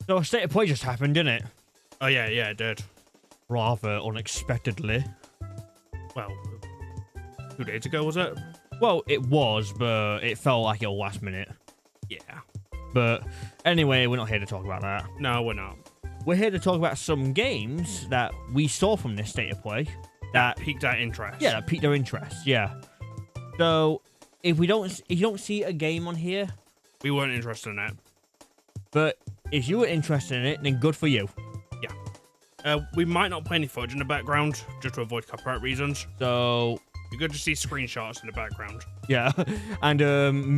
So a state of play just happened, didn't it? Oh, yeah, it did. Rather unexpectedly. Well, 2 days ago, was it? Well, it was, but it felt like it was last minute. Yeah. But anyway, we're not here to talk about that. No, we're not. We're here to talk about some games that we saw from this state of play that piqued our interest. Yeah, that piqued our interest. Yeah. So if you don't see a game on here, we weren't interested in it. But if you were interested in it, then good for you. Yeah. We might not play any footage in the background just to avoid copyright reasons. So you're good to see screenshots in the background. Yeah, and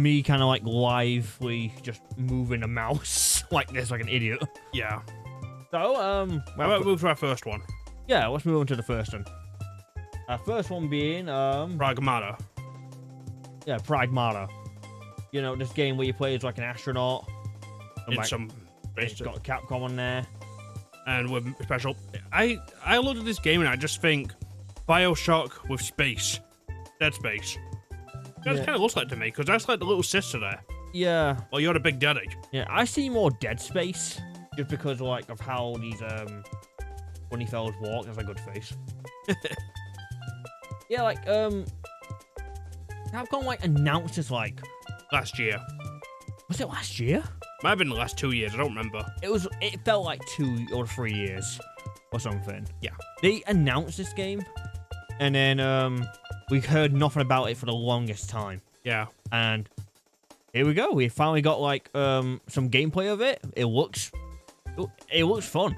me kind of like lively just moving a mouse like this, like an idiot. Yeah. So how about move to our first one? Yeah, let's move on to the first one. Our first one being Pragmata. Yeah, Pragmata. You know, this game where you play as like an astronaut. In like, some it's got Capcom on there. And with special, I looked at this game and I just think BioShock with space, Dead Space. That kind of looks like to me because that's like the little sister there. Yeah. Well, you're the big daddy. Yeah, I see more Dead Space just because like of how these funny fellas walk. That's a good face. Yeah, like Capcom like announced this like last year. Was it last year? Might have been the last 2 years. I don't remember. It felt like 2 or 3 years or something. Yeah. They announced this game, and then we heard nothing about it for the longest time. Yeah. And here we go. We finally got like some gameplay of it. It looks fun.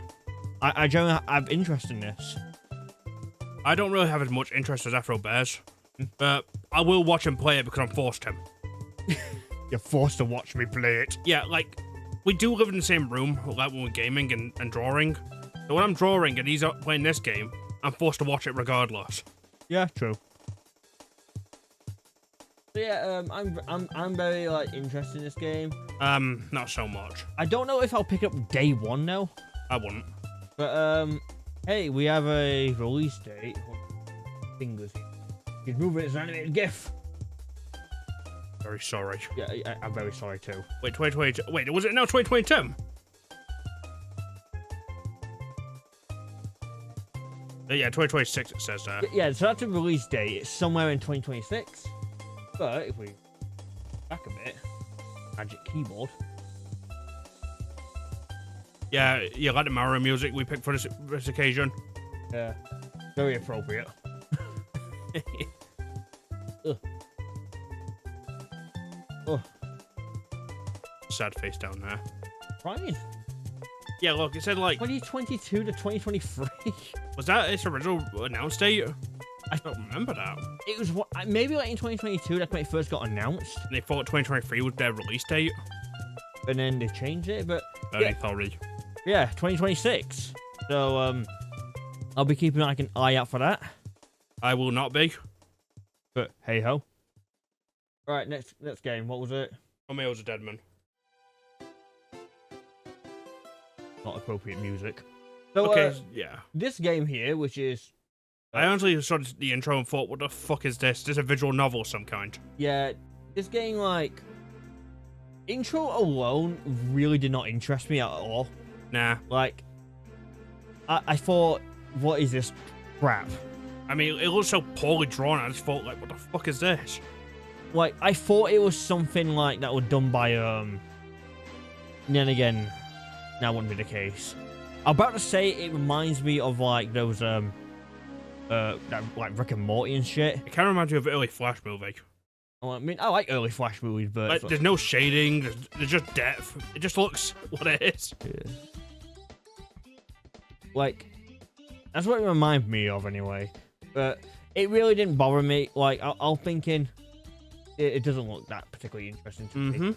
I generally have interest in this. I don't really have as much interest as afrobears, but I will watch him play it because I'm forced to. You're forced to watch me play it. Yeah, like, we do live in the same room, like when we're gaming and drawing. So when I'm drawing and he's out playing this game, I'm forced to watch it regardless. Yeah, true. So yeah, I'm very like interested in this game. Not so much. I don't know if I'll pick it up day one though. I wouldn't. But hey, we have a release date. Fingers. He's moving. It's an animated GIF. Very sorry. Yeah, I'm very sorry too. Wait, 2022. Wait, was it now 2022? Yeah, 2026 it says there. Yeah, so that's a release date. It's somewhere in 2026. But if we back a bit, magic keyboard. Yeah, you like the Mario music we picked for this occasion. Yeah, very appropriate. Oh. Sad face down there. Fine. Yeah, look, it said like 2022 to 2023. Was that its original announced date? I don't remember that. It was maybe like in 2022. That's when it first got announced. And they thought 2023 was their release date. And then they changed it, but very sorry. Yeah, 2026. So I'll be keeping like an eye out for that. I will not be. But hey ho. All right, next game. What was it? Romeo's a dead man. Not appropriate music. So, okay, yeah. This game here, which is... I honestly saw the intro and thought, what the fuck is this? Is this a visual novel of some kind? Yeah, this game, like... Intro alone really did not interest me at all. Nah. Like, I thought, what is this crap? I mean, it looks so poorly drawn, I just thought, like, what the fuck is this? Like, I thought it was something like that was done by, and then again, that wouldn't be the case. I'm about to say it reminds me of, like, those, that, like, Rick and Morty and shit. It kind of reminds me of an early Flash movie. Well, I mean, I like early Flash movies, but... Like, there's no shading, there's just depth. It just looks what it is. Yeah. Like, that's what it reminds me of, anyway. But it really didn't bother me. Like, I'm thinking... It doesn't look that particularly interesting to me.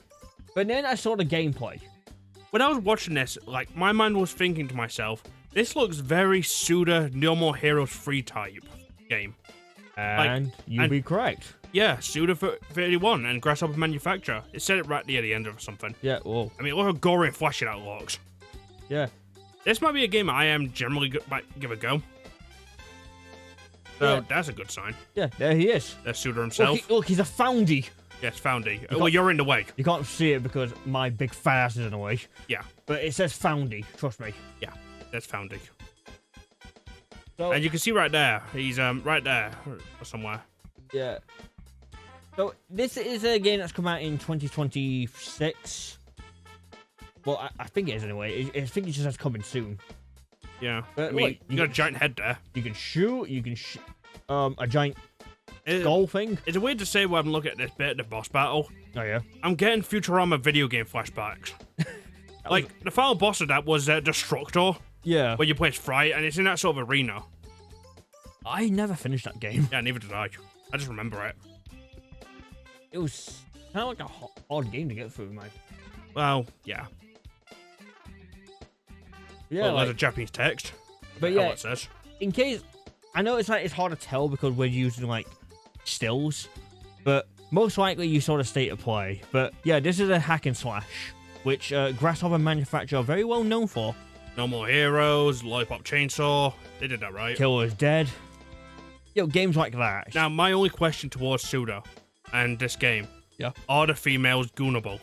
But then I saw the gameplay. When I was watching this, like, my mind was thinking to myself, this looks very Suda No More Heroes 3 type game. And you'd be correct. Yeah, Suda 31 and Grasshopper Manufacturer. It said it right near the end of something. Yeah, whoa. I mean, look how gory and flashy that looks. Yeah. This might be a game I am generally might give a go. So, that's a good sign. Yeah, there he is. There's Suda himself. Look, he's a foundie. Yes, Foundy. Well, you're in the way. You can't see it because my big fat ass is in the way. Yeah. But it says Foundy, trust me. Yeah, that's Foundy. So, And you can see right there. He's right there or somewhere. yeah. So this is a game that's come out in 2026. Well, I think it is anyway. I think it just has coming soon. Yeah. But I mean, look, you got a giant head there. You can shoot. You can a giant skull thing. It's weird to say when I'm looking at this bit of the boss battle. Oh yeah. I'm getting Futurama video game flashbacks. Like the final boss of that was Destructor. Yeah. Where you play as Fright, and it's in that sort of arena. I never finished that game. Yeah, neither did I. I just remember it. It was kind of like a hard game to get through, mate. Well, yeah. Yeah, well, like, there's a Japanese text. But yeah, it says. in case, I know it's hard to tell because we're using like stills, but most likely you saw the state of play. But yeah, this is a hack and slash, which Grasshopper manufacturer are very well known for. No More Heroes, Lollipop Chainsaw. They did that right. Killer is Dead. Yo, games like that. Now, my only question towards Suda and this game. Yeah. Are the females goonable?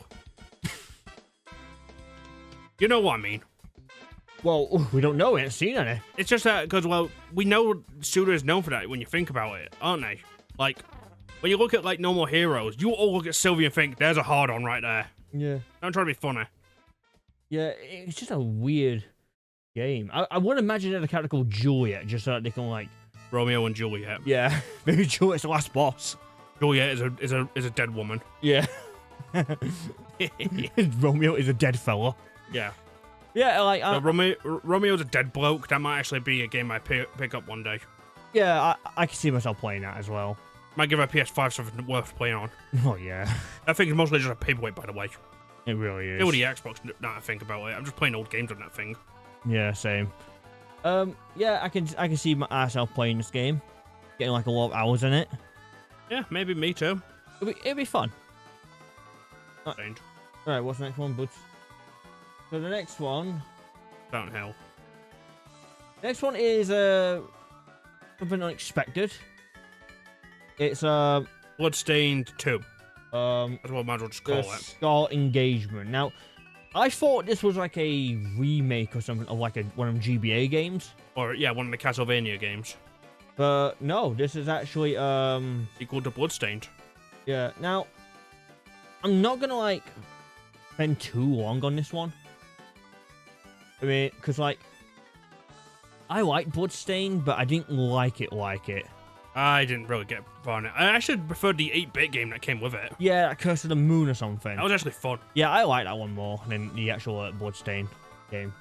You know what I mean? Well, we don't know. We haven't seen any. It's just that, because, well, we know Suda is known for that when you think about it, aren't they? Like, when you look at, like, No More Heroes, you all look at Sylvie and think, there's a hard-on right there. Yeah. Don't try to be funny. Yeah, it's just a weird game. I would imagine it a character called Juliet, just so that they can, like... Romeo and Juliet. Yeah, maybe Juliet's the last boss. Juliet is a dead woman. Yeah. Romeo is a dead fella. Yeah. Yeah, like... Romeo's a dead bloke. That might actually be a game I pick up one day. Yeah, I can see myself playing that as well. Might give a PS5 something worth playing on. Oh, yeah. That thing is mostly just a paperweight, by the way. It really is. It was the Xbox, now I think about it. I'm just playing old games on that thing. Yeah, same. Yeah, I can see myself playing this game. Getting like a lot of hours in it. Yeah, maybe me too. It'd be fun. Strange. Alright, what's the next one, bud? So the next one... Downhill. Next one is something unexpected. It's Bloodstained 2. That's what I might as well just call it. SCART Engagement. Now, I thought this was like a remake or something of like one of them GBA games. Or, yeah, one of the Castlevania games. But no, this is actually Equal to Bloodstained. Yeah, now I'm not gonna like spend too long on this one. I mean, because like I like Bloodstained, but I didn't like it. I didn't really get far in it. I actually preferred the 8-bit game that came with it. Yeah, like Curse of the Moon or something. That was actually fun. Yeah, I like that one more than the actual Bloodstained game.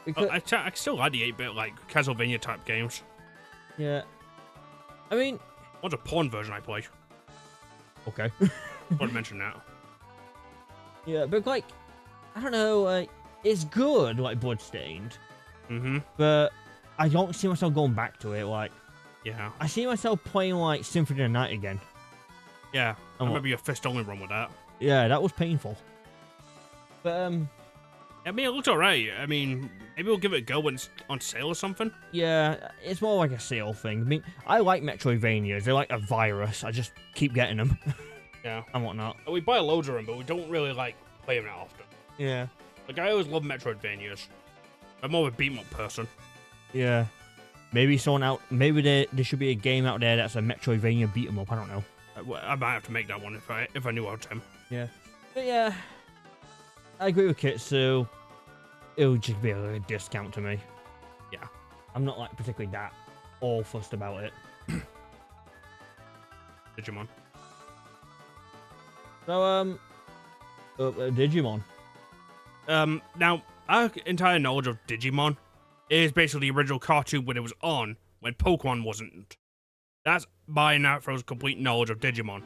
Because, I still like the 8-bit, like, Castlevania type games. Yeah. I mean... What's a porn version I play? Okay. Want to mention that. Yeah, but like, I don't know, like, it's good, like Bloodstained. Mm-hmm. But I don't see myself going back to it, like... Yeah. I see myself playing, like, Symphony of the Night again. Yeah. I remember your fist-only run with that. Yeah, that was painful. But, I mean, it looks alright. I mean, maybe we'll give it a go when it's on sale or something. Yeah, it's more like a sale thing. I mean, I like Metroidvanias. They're like a virus. I just keep getting them. Yeah. And whatnot. We buy loads of them, but we don't really, like, play them that often. Yeah. Like, I always love Metroidvanias. I'm more of a beat-em-up person. Yeah. Maybe maybe there should be a game out there that's a Metroidvania beat 'em up. I don't know. I might have to make that one if I knew how to. Yeah. But yeah, I agree with Kitsu. It would just be a discount to me. Yeah. I'm not like particularly that all fussed about it. Digimon. So Digimon. Now our entire knowledge of Digimon is basically the original cartoon when it was on, when Pokemon wasn't. That's my and Afro's complete knowledge of Digimon.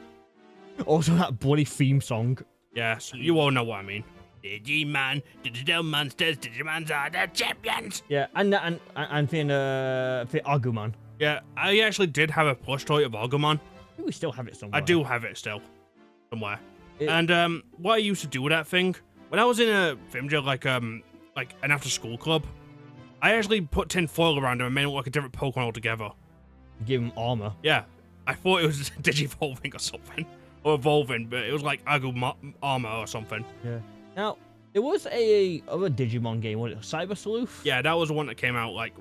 Also that bloody theme song. Yes, you all know what I mean. Digimon, digital monsters, Digimons are the champions! Yeah, and for Agumon. Yeah, I actually did have a plush toy of Agumon. I think we still have it somewhere. I do have it still. Somewhere. And what I used to do with that thing, when I was in a Vimja, like an after-school club, I actually put tin foil around him and made it look like a different Pokemon altogether. Give him armor. Yeah. I thought it was digivolving or something. or evolving, but it was like armor or something. Yeah. Now, there was a other Digimon game, was it Cyber Sleuth? Yeah, that was the one that came out like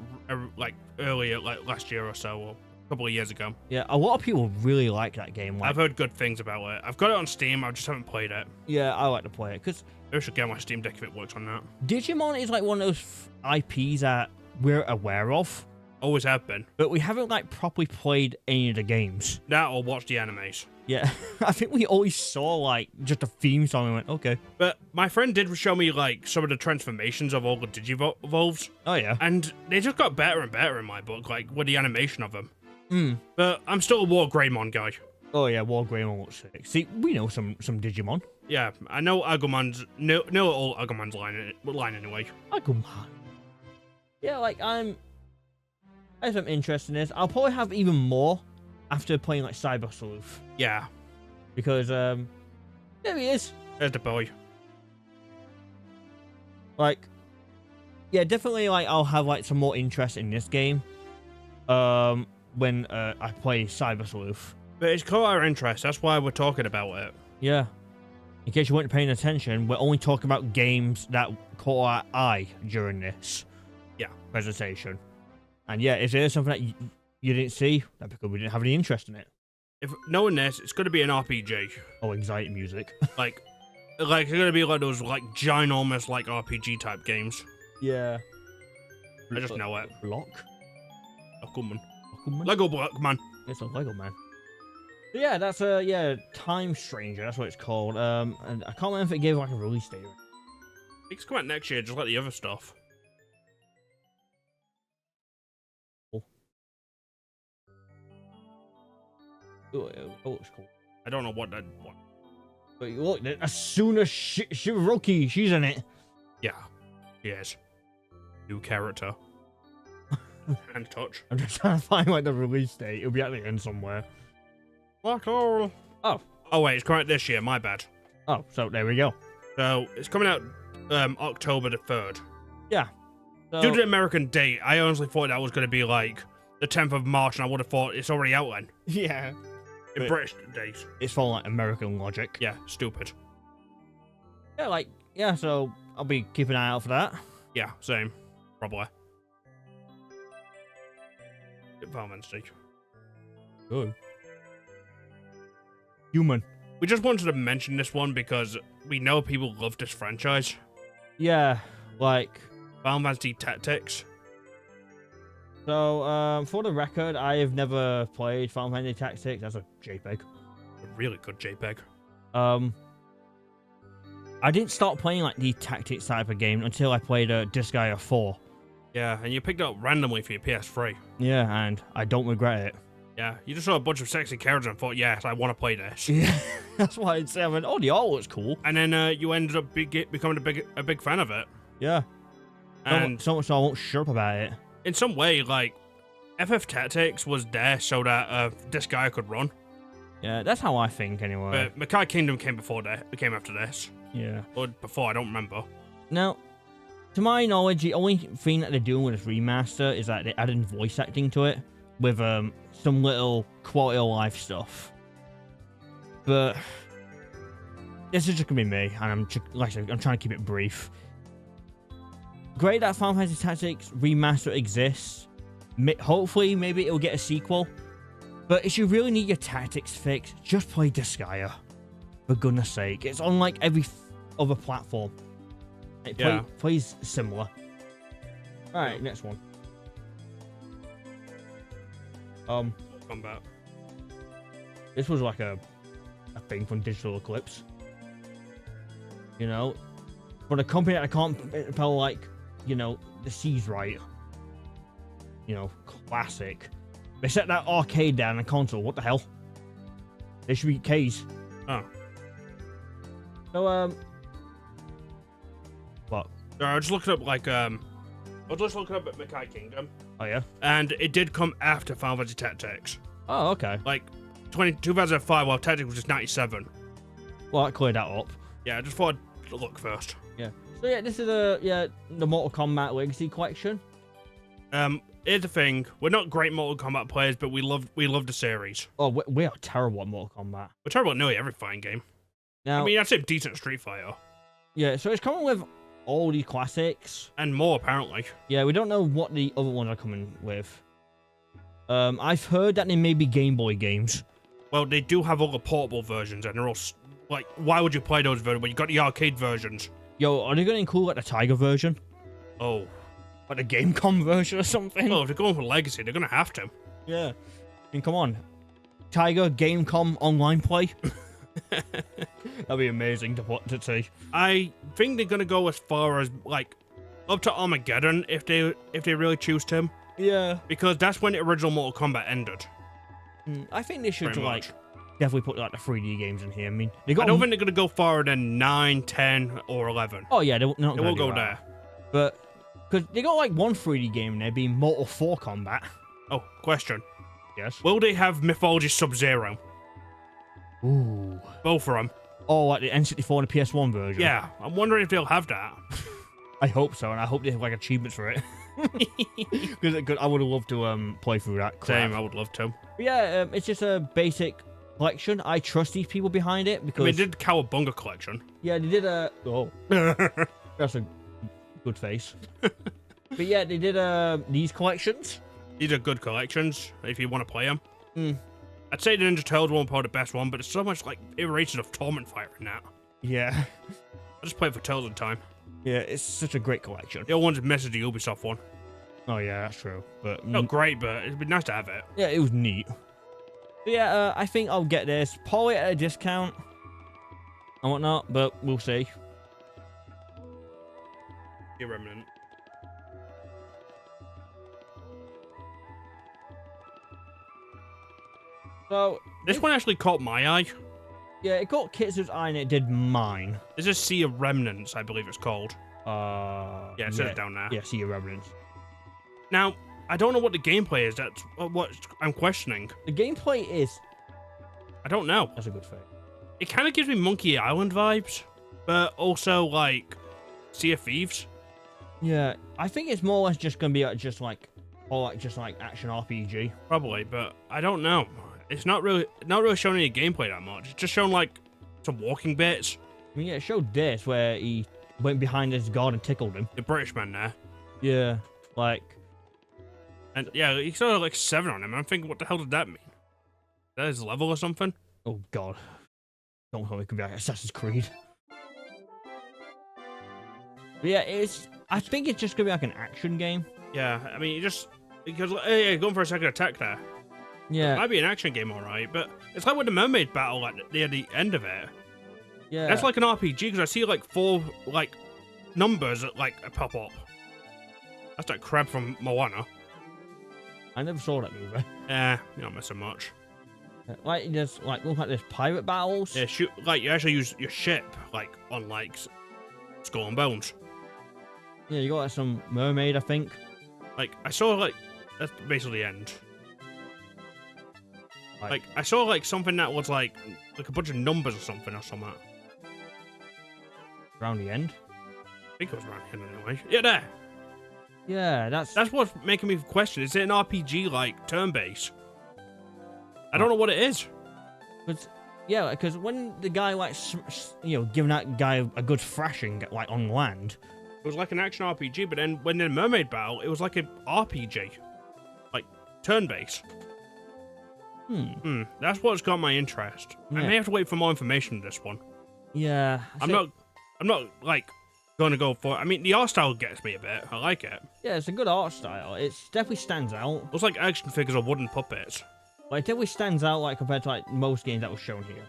earlier, like last year or so, or a couple of years ago. Yeah, a lot of people really like that game. Like, I've heard good things about it. I've got it on Steam. I just haven't played it. Yeah, I like to play it because Maybe I should get on my Steam Deck if it works on that. Digimon is like one of those IPs that we're aware of, Always have been. but we haven't like properly played any of the games. That or watch the animes. Yeah, I think we always saw like just a theme song and went, okay. But my friend did show me like some of the transformations of all the Digivolves, Oh yeah. and they just got better and better in my book, like with the animation of them. Hmm. But I'm still a War Greymon guy. Oh yeah, War Greymon looks sick. See, we know some Digimon. Yeah, I know Agumon's, know all Agumon's line anyway. Agumon. Yeah, like I have some interest in this. I'll probably have even more after playing like Cyber Sleuth. Yeah, Because there he is. there's the boy. Like, yeah, definitely like I'll have like some more interest in this game. When I play Cyber Sleuth. But it's caught our interest, that's why we're talking about it. Yeah. In case you weren't paying attention, we're only talking about games that caught our eye during this presentation. And yeah, if there's something that you didn't see, that's because we didn't have any interest in it. If knowing this, it's going to be an RPG. Oh, anxiety music. like it's going to be like those like ginormous like RPG type games. Yeah. I just know it. Block? Oh, good man. Blockman? Lego block, man. It's a Lego man. But yeah, that's a Time Stranger. That's what it's called. And I can't remember if it gave like a release date. It's come out next year, just like the other stuff. Oh, it looks cool. I don't know what that. But look, Asuna Shiroki, she's in it. Yeah. Yes. New character. And touch. I'm just trying to find like the release date. It'll be at the end somewhere. Oh. Oh wait, it's coming out this year. My bad. Oh, so there we go. So it's coming out October the 3rd. Yeah. So, Due to the American date, I honestly thought that was going to be like the 10th of March, and I would have thought it's already out then. yeah. In But British days. it's for like American logic. Yeah, stupid. Yeah, so I'll be keeping an eye out for that. Yeah, same. Probably. Valentine's Day. Good. Human. We just wanted to mention this one because we know people love this franchise. Yeah, like. Final Fantasy Tactics. So, for the record, I have never played Final Fantasy Tactics. That's a JPEG. A really good JPEG. I didn't start playing like the tactics type of game until I played Disgaea 4. Yeah, and you picked it up randomly for your PS3. Yeah, and I don't regret it. Yeah, you just saw a bunch of sexy characters and thought, yes, I want to play this. Yeah, that's why I'd say, oh, the art looks cool. And then you ended up becoming a big fan of it. Yeah. And so much so I won't shut up about it. In some way, like, FF Tactics was there so that this guy could run. Yeah, that's how I think anyway. But Makai Kingdom came after this. Yeah. Or before, I don't remember. Now, to my knowledge, the only thing that they're doing with this remaster is that they're adding voice acting to it with some little quality of life stuff. But this is just gonna be me, and I'm trying to keep it brief. Great that Final Fantasy Tactics remaster exists. Hopefully, maybe it'll get a sequel. But if you really need your tactics fixed, just play Disgaea. For goodness sake, it's on like every other platform. It plays similar. Alright, next one. Combat. This was like a thing from Digital Eclipse. You know? But a company that I can't spell like, you know, the C's right. You know, classic. They set that arcade down on console. What the hell? They should be K's. Oh. So, what? No, I was just looking up, like, I was just looking up at Makai Kingdom. Oh, yeah? And it did come after Final Fantasy Tactics. Oh, okay. Like, 2005, while Tactics was just 97. Well, that cleared that up. Yeah, I just thought I'd look first. Yeah. So, yeah, this is the Mortal Kombat Legacy Collection. here's the thing: we're not great Mortal Kombat players, but we love the series. Oh, we are terrible at Mortal Kombat. We're terrible at nearly every fighting game. Now, I mean, I'd say decent Street Fighter. yeah, so it's coming with all the classics. And more, apparently. Yeah, we don't know what the other ones are coming with. I've heard that they may be Game Boy games. Well, they do have all the portable versions, and they're all, like, why would you play those versions when you got the arcade versions? Yo, are they going to include, like, the Tiger version? Oh. Like the Gamecom version or something? Well, if they're going for Legacy, they're going to have to. Yeah. I mean, come on. Tiger, Gamecom, online play? That'd be amazing to see. I think they're going to go as far as, like, up to Armageddon if they really choose to. Yeah. Because that's when the original Mortal Kombat ended. I think they should, Pretty like, much. definitely put, like, the 3D games in here. I mean, they I got... don't think they're going to go farther than 9, 10, or 11. Oh, yeah, they're not They going won't to go there. But, because they got, like, one 3D game in there being Mortal 4 Kombat. Oh, question. Yes. Will they have Mythology Sub-Zero? Ooh. Both of them. Oh, like the N64 and the PS1 version? Yeah, I'm wondering if they'll have that. I hope so, and I hope they have, like, achievements for it. Because I would have loved to play through that crap. Same, I would love to. But yeah, it's just a basic collection. I trust these people behind it because... I mean, they did Cowabunga collection. Yeah, they did a... Oh, that's a good face. But yeah, they did these collections. These are good collections, if you want to play them. Mm. I'd say the Ninja Turtles one probably the best one, but there's so much, like, iterations of Torment Fighter in that. Yeah. I just play it for Turtles at the time. Yeah, it's such a great collection. The other one's missing the Ubisoft one. Oh yeah, that's true. But Not great, but it'd be nice to have it. yeah, it was neat. But yeah, I think I'll get this. Probably at a discount and whatnot, but we'll see. Your Remnant. So This one actually caught my eye. yeah, it got Kitsu's eye and it did mine. This is Sea of Remnants, I believe it's called. Yeah, Yeah, it says it down there. Yeah, see your remnants. Now, I don't know what the gameplay is. That's what I'm questioning. The gameplay is... I don't know. That's a good thing. It kind of gives me Monkey Island vibes, but also like Sea of Thieves. Yeah, I think it's more or less just gonna be just like action RPG. Probably, but I don't know. It's not really showing any gameplay that much. It's just showing like some walking bits. I mean, yeah, it showed this where he went behind his guard and tickled him. The British man there. Yeah, like... And yeah, he saw like 7 on him. I'm thinking, what the hell did that mean? Is that his level or something? Oh god. Don't tell me it could be like Assassin's Creed. But yeah, I think it's just gonna be like an action game. Yeah, I mean, because hey, going for a second attack there. Yeah. It might be an action game, alright, but it's like with the mermaid battle at the end of it. Yeah. That's like an RPG because I see like 4 like numbers that like pop up. That's that crab from Moana. I never saw that movie. You're not missing much. Like, there's like look like there's pirate battles. Yeah, shoot, like you actually use your ship like on like Skull and Bones. Yeah, you got like some mermaid, I think. Like I saw like that's basically the end. Like I saw like something that was like a bunch of numbers or something. Around the end. I think it was around the end anyway. Yeah, there. Yeah, that's what's making me question. Is it an RPG like turn-based? I don't know what it is. Yeah, because when the guy like giving that guy a good thrashing like on land. It was like an action RPG, but then when in the mermaid battle, it was like an RPG, like turn-based. That's what's got my interest. Yeah. I may have to wait for more information on this one. Yeah, I'm not like going to go for it. I mean, the art style gets me a bit. I like it. Yeah, it's a good art style. It definitely stands out. Looks like action figures or wooden puppets. Like, it definitely stands out like compared to like most games that was shown here.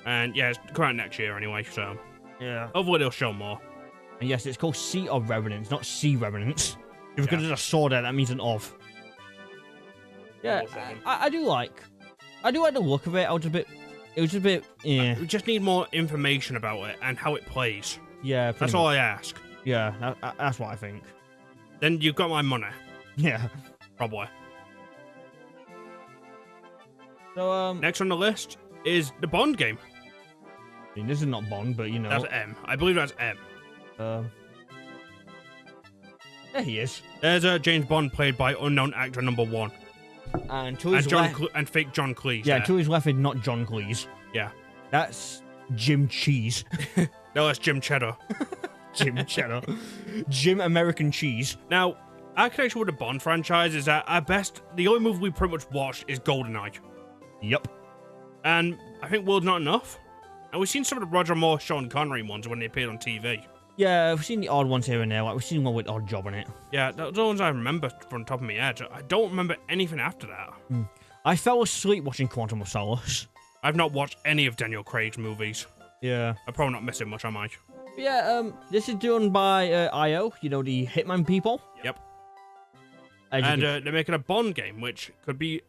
And yeah, it's coming out next year anyway, so yeah. hopefully they'll show more. And yes, it's called Sea of Revenants, not Sea Revenants. Because there's a sword there, that means an of. Yeah, I do like the look of it. It was just a bit, yeah. We just need more information about it and how it plays. Yeah, that's all I ask. Yeah, that's what I think. Then you've got my money. Yeah. Probably. So, next on the list is the Bond game. I mean, this is not Bond, but you know. That's M. I believe that's M. There he is. There's James Bond played by unknown actor number 1. And to his left... and fake John Cleese. Yeah, there. to his left is not John Cleese. Yeah. That's Jim Cheese. No, that's Jim Cheddar. Jim Cheddar. Jim American Cheese. Now, our connection with the Bond franchise is that at best, the only movie we pretty much watched is GoldenEye. Yep. And I think World's not enough. And we've seen some of the Roger Moore, Sean Connery ones when they appeared on TV. Yeah, we've seen the odd ones here and there. Like, we've seen one with Odd Job on it. Yeah, those are the ones I remember from the top of my head. I don't remember anything after that. I fell asleep watching Quantum of Solace. I've not watched any of Daniel Craig's movies. Yeah. I'm probably not missing much, am I? Yeah, this is done by IO, you know, the Hitman people. Yep. And they're making a Bond game, which could be...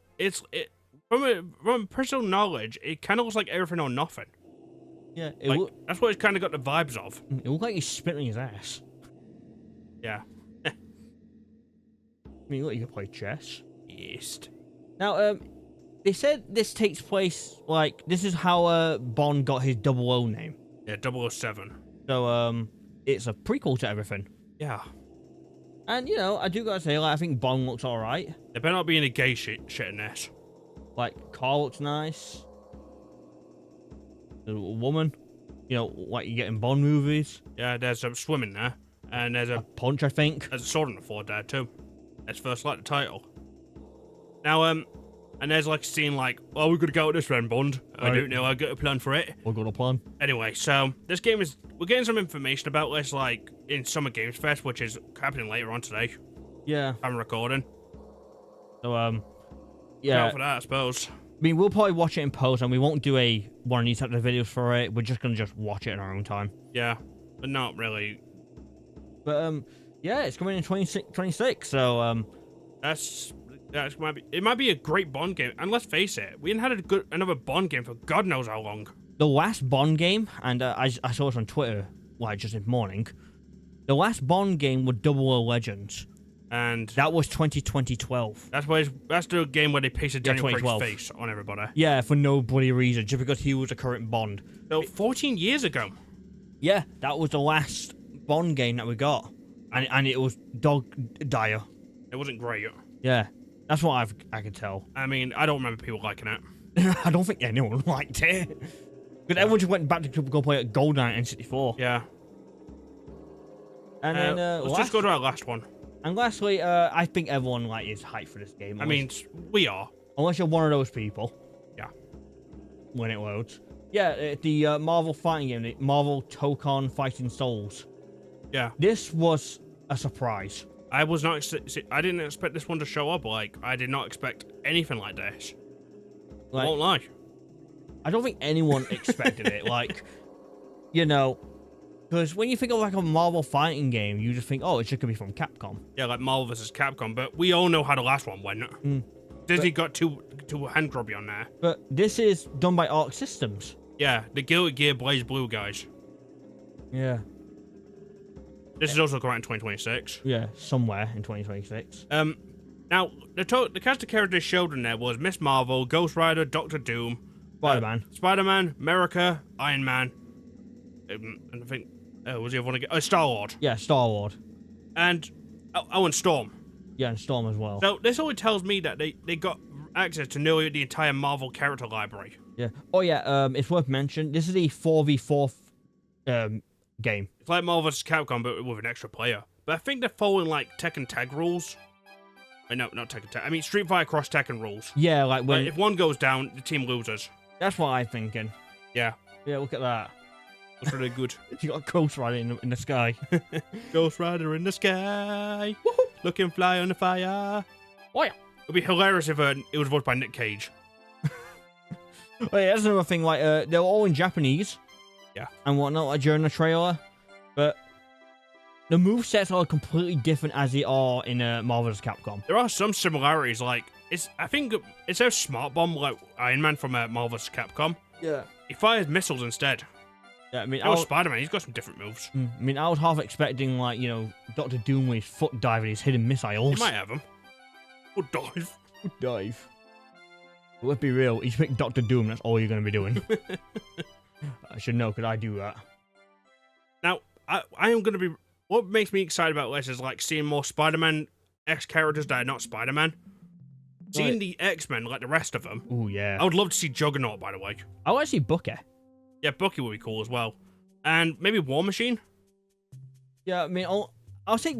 From personal knowledge, it kind of looks like Everything or Nothing. yeah, That's what it's kind of got the vibes of. it looked like he's spitting his ass. Yeah. I mean, look, you can play chess. Yes. Now, they said this takes place, like, this is how Bond got his 00 name. Yeah, 007. So, it's a prequel to everything. Yeah. And, you know, I do gotta say, like, I think Bond looks alright. There better not be any gay shit in this. Like, car looks nice. There's a woman. You know, like you get in Bond movies. Yeah, there's some swimming there. And there's a Punch, I think. There's a sword on the floor there, too. That's first like the title. Now, and there's like a scene like, oh, we're gonna go with this friend, Bond. I don't know, I got a plan for it. We've got a plan. Anyway, so this game is, we're getting some information about this, like, in Summer Games Fest, which is happening later on today. Yeah. I'm recording. So, Look yeah. out for that, I suppose. I mean, we'll probably watch it in post, and we won't do one of these types of videos for it. We're just gonna watch it in our own time. Yeah, but not really. But yeah, it's coming in 26. So it might be a great Bond game. And let's face it, we haven't had another Bond game for God knows how long. the last Bond game, and I saw this on Twitter, like just this morning. The last Bond game was 00 Legends. And That was 2012. that's the game where they pasted Daniel Craig's 2012. face on everybody. Yeah, for no bloody reason, just because he was a current Bond. So 14 years ago. Yeah, that was the last Bond game that we got, and it was dog dire. It wasn't great. Yeah, that's what I could tell. I mean, I don't remember people liking it. I don't think anyone liked it, because everyone just went back to go play at GoldenEye in 64. Yeah. And then let's just go to our last one. And lastly, I think everyone is hyped for this game. I mean, we are. Unless you're one of those people. Yeah. When it loads. Yeah, the Marvel fighting game, the Marvel Tokon Fighting Souls. Yeah. This was a surprise. I was not. I didn't expect this one to show up. Like, I did not expect anything like this. I won't lie. I don't think anyone expected it. Like, you know, because when you think of a Marvel fighting game, you just think, oh, it's just gonna be from Capcom. Yeah, like Marvel vs. Capcom. But we all know how the last one went. Disney got two hand grubby on there. But this is done by Arc Systems. Yeah, the Guilty Gear Blaze Blue guys. Yeah. This is also coming out in 2026. Yeah, somewhere in 2026. Now, the cast of characters showed in there was Miss Marvel, Ghost Rider, Doctor Doom, Spider-Man, America, Iron Man, and I think, was the other one again? Star-Lord. Yeah, Star-Lord. And Storm. Yeah, and Storm as well. So this only tells me that they got access to nearly the entire Marvel character library. Yeah. Oh yeah. It's worth mentioning. This is a 4v4 game. It's like Marvel vs. Capcom, but with an extra player. But I think they're following like Tekken Tag rules. No, not Tekken Tag. I mean Street Fighter Cross Tekken rules. Yeah, like when if one goes down, the team loses. That's what I'm thinking. Yeah. Yeah. Look at that. That's really good. You got a Ghost Rider in the sky. Ghost Rider in the sky, looking fly on the fire. Oh yeah. It'd be hilarious if it was voiced by Nick Cage. Oh yeah, that's another thing. Like, they're all in Japanese. Yeah. And whatnot, like during the trailer, but the movesets are completely different as they are in Marvel vs. Capcom. There are some similarities. Like, I think it's a smart bomb like Iron Man from Marvel vs. Capcom. Yeah. He fires missiles instead. Yeah, I mean, Spider-Man, he's got some different moves. I mean, I was half expecting, like, you know, Dr. Doom with his foot dive and his hidden missiles. He might have them. Or dive. Dive. But let's be real, he's picked Dr. Doom, that's all you're going to be doing. I should know, because I do that. Now, I am going to be what makes me excited about this is like seeing more Spider-Man X characters that are not Spider-Man. Seeing the X-Men like the rest of them. Oh yeah. I would love to see Juggernaut, by the way. I want to see Bucky. Yeah, Bucky would be cool as well, and maybe War Machine. Yeah, I mean, I'll take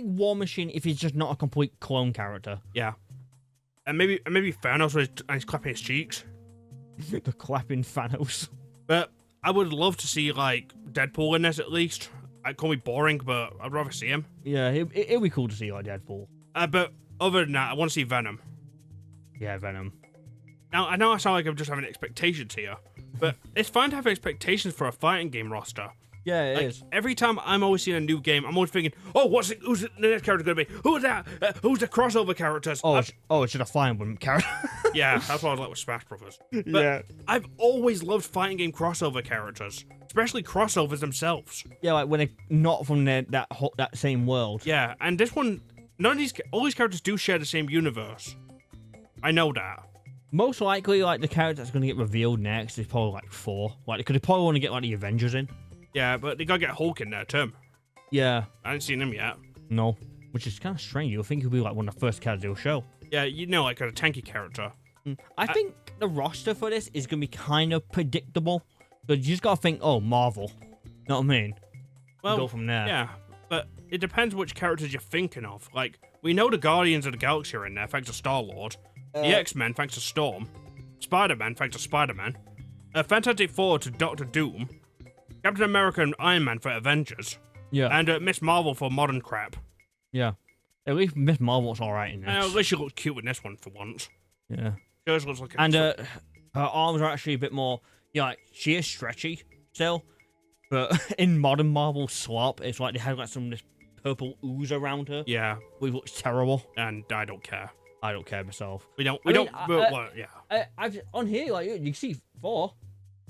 War Machine if he's just not a complete clone character. Yeah, and maybe Thanos and he's clapping his cheeks. The clapping Thanos. But I would love to see like Deadpool in this at least. It call me boring, but I'd rather see him. Yeah, it'd be cool to see like Deadpool. But other than that, I want to see Venom. Yeah, Venom. Now I know I sound like I'm just having expectations here, but it's fine to have expectations for a fighting game roster. Yeah, it is. Every time I'm always seeing a new game, I'm always thinking, oh, who's the next character going to be? Who's that? Who's the crossover characters? It's just a Fire Emblem character. Yeah, that's what I was like with Smash Brothers. But yeah. I've always loved fighting game crossover characters, especially crossovers themselves. Yeah, like when they're not from that same world. Yeah, and this one, all these characters do share the same universe. I know that. Most likely, like the character that's going to get revealed next is probably like Thor. Like, because they probably want to get like the Avengers in. Yeah, but they gotta get Hulk in there too. Yeah. I haven't seen him yet. No, which is kind of strange. You'll think he'll be like one of the first characters they'll show. Yeah, you know, like a tanky character. I think the roster for this is going to be kind of predictable. But you just got to think, oh, Marvel. Know what I mean? Well, go from there. Yeah, but it depends which characters you're thinking of. Like, we know the Guardians of the Galaxy are in there, thanks to Star-Lord. The X-Men, thanks to Storm. Spider-Man, thanks to Spider-Man. Fantastic Four to Doctor Doom. Captain America and Iron Man for Avengers. Yeah. And Miss Marvel for modern crap. Yeah. At least Miss Marvel's alright in this. At least she looks cute in this one for once. Yeah. She always looks like and her arms are actually a bit more... Yeah, like, she is stretchy still. But in modern Marvel slop, it's like they have like some of this purple ooze around her. Yeah. Which looks terrible. And I don't care. I don't care myself. Yeah. On here, like, you can see Thor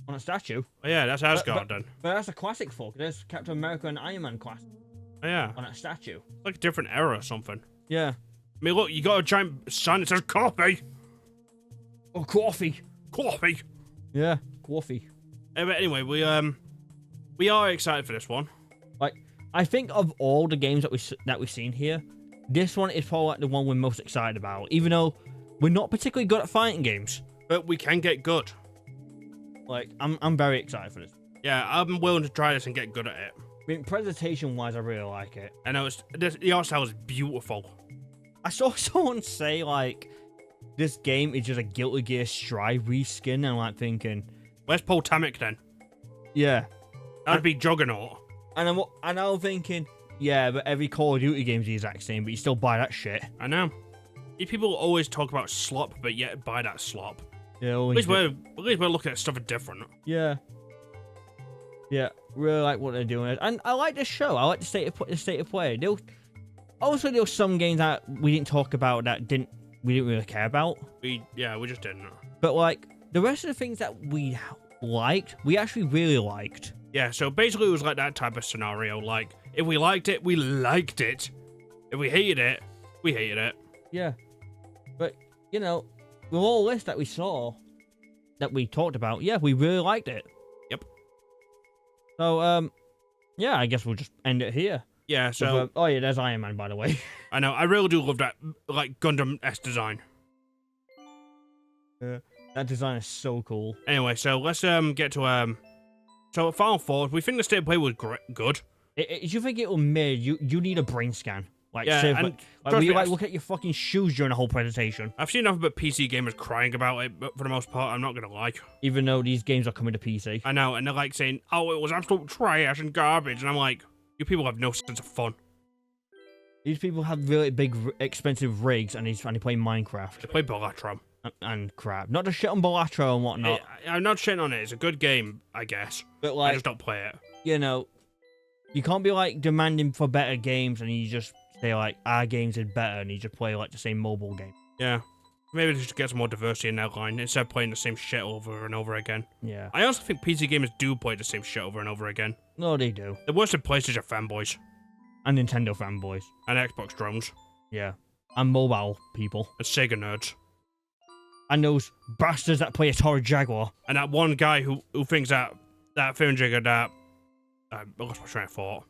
on a statue. Oh, yeah, that's Asgard then. But that's a classic Thor. There's Captain America and Iron Man class. Oh, yeah. On that statue. It's like a different era or something. Yeah. I mean, look, you got a giant sign that says coffee. Oh, coffee. Coffee. Yeah, coffee. But anyway, we are excited for this one. Like, I think of all the games that we've seen here, this one is probably like the one we're most excited about. Even though we're not particularly good at fighting games, but we can get good. Like, I'm very excited for this. Yeah, I'm willing to try this and get good at it. I mean, presentation-wise, I really like it. I know the art style is beautiful. I saw someone say like, this game is just a Guilty Gear Strive reskin, and I'm like thinking, where's Paul Tamik then? Yeah, that'd be Juggernaut. And I'm thinking, yeah, but every Call of Duty game's the exact same, but you still buy that shit. I know. These people always talk about slop, but yet buy that slop. Yeah, at least we're looking at stuff different. Yeah. Yeah, really like what they're doing, and I like this show. I like the state of play. There was some games that we didn't talk about that we didn't really care about. We just didn't. But like the rest of the things that we liked, we actually really liked. Yeah, so basically it was like that type of scenario. Like, if we liked it, we liked it. If we hated it, we hated it. Yeah. But, you know, with all this that we saw, that we talked about, yeah, we really liked it. Yep. So, yeah, I guess we'll just end it here. Yeah, so... With, oh, yeah, there's Iron Man, by the way. I know, I really do love that, like, Gundam-esque design. Yeah. That design is so cool. Anyway, so let's get to so final thoughts. We think the state of play was good. If you think it was mid, you need a brain scan. Like, yeah, and look at your fucking shoes during the whole presentation. I've seen enough about PC gamers crying about it, but for the most part, I'm not gonna lie. Even though these games are coming to PC. I know, and they're like saying, "Oh, it was absolute trash and garbage," and I'm like, "You people have no sense of fun." These people have really big, expensive rigs, and they play Minecraft. They play Balatron. And crap. Not to shit on Balatro and whatnot. I'm not shitting on it. It's a good game, I guess. But like, I just don't play it. You know, you can't be like demanding for better games and you just say like, our games is better, and you just play like the same mobile game. Yeah. Maybe they should get some more diversity in that line instead of playing the same shit over and over again. Yeah. I also think PC gamers do play the same shit over and over again. No, they do. The worst of PlayStation fanboys. And Nintendo fanboys. And Xbox drones. Yeah. And mobile people. And Sega nerds. And those bastards that play Atari Jaguar. And that one guy who thinks that thingamajigger that... I lost my train of thought.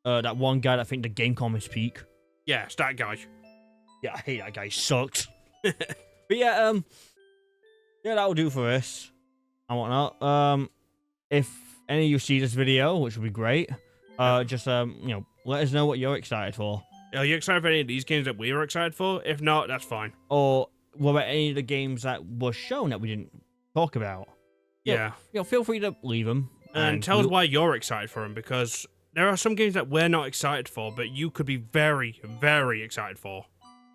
that one guy that I think the Gamecom is peak. Yeah, it's that guy. Yeah, I hate that guy. He sucks. But yeah, yeah, that'll do for us and whatnot. If any of you see this video, which would be great, just you know, let us know what you're excited for. Are you excited for any of these games that we were excited for? If not, that's fine. Or what about any of the games that were shown that we didn't talk about? Yeah. You know, feel free to leave them. And tell us why you're excited for them, because there are some games that we're not excited for, but you could be very, very excited for.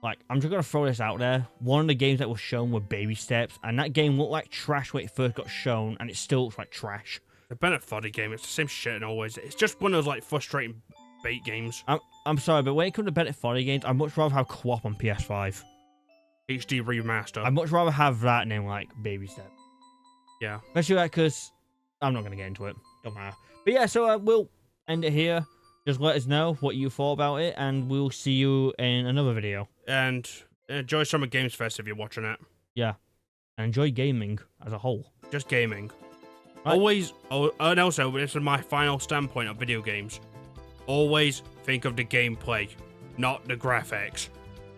Like, I'm just going to throw this out there. One of the games that was shown were Baby Steps, and that game looked like trash when it first got shown, and it still looks like trash. The Bennett Foddy game, it's the same shit and always. It's just one of those, like, frustrating bait games. I'm sorry, but when it comes to Bennett Foddy games, I'd much rather have co-op on PS5. HD remaster. I'd much rather have that than, like, Baby Steps. Yeah. Especially that, because I'm not going to get into it. Don't matter. But yeah, so we'll end it here. Just let us know what you thought about it, and we'll see you in another video. And enjoy Summer Games Fest if you're watching it. Yeah. And enjoy gaming as a whole. Just gaming. Right. Always, and also, this is my final standpoint of video games. Always think of the gameplay, not the graphics.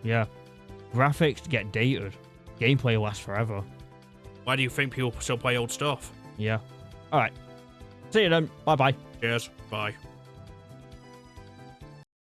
Yeah. Graphics get dated. Gameplay lasts forever. Why do you think people still play old stuff? Yeah. Alright. See you then. Bye-bye. Cheers. Bye.